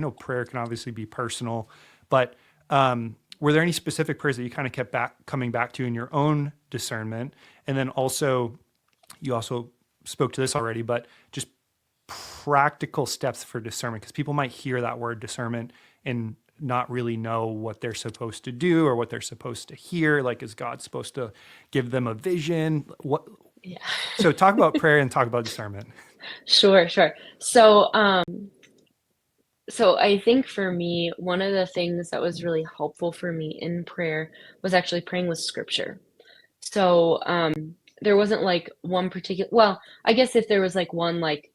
know prayer can obviously be personal, but were there any specific prayers that you kind of kept coming back to in your own discernment? And then also, you also spoke to this already, but just practical steps for discernment, because people might hear that word discernment and not really know what they're supposed to do or what they're supposed to hear. Like, is God supposed to give them a vision? What? Yeah. So talk about prayer and talk about discernment. Sure, sure. So I think for me, one of the things that was really helpful for me in prayer was actually praying with scripture. So there wasn't like one particular, well, I guess if there was like one like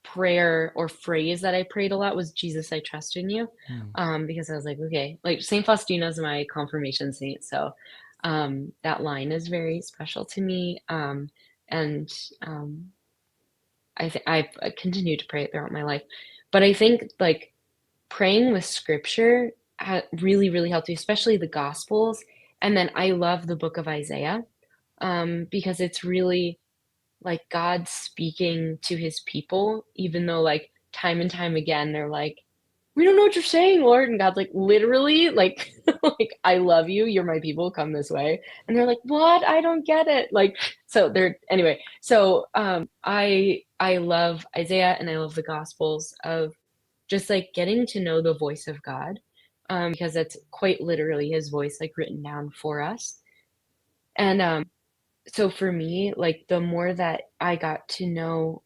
prayer or phrase that I prayed a lot was Jesus, I trust in you. Hmm. Because I was like, okay, like Saint Faustina's my confirmation saint. So that line is very special to me. And um, I've continued to pray it throughout my life. But I think like praying with scripture really, really helped me, especially the Gospels. And then I love the book of Isaiah because it's really like God speaking to his people, even though like time and time again they're like, we don't know what you're saying, Lord. And God's like, literally, like, like, I love you. You're my people. Come this way. And they're like, what? I don't get it. Like, so they're anyway. So I love Isaiah and I love the Gospels of just like getting to know the voice of God, because that's quite literally his voice, like written down for us. And so for me, like the more that I got to know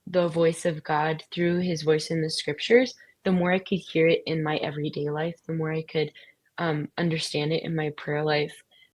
the voice of God through his voice in the scriptures, the more I could hear it in my everyday life, the more I could understand it in my prayer life.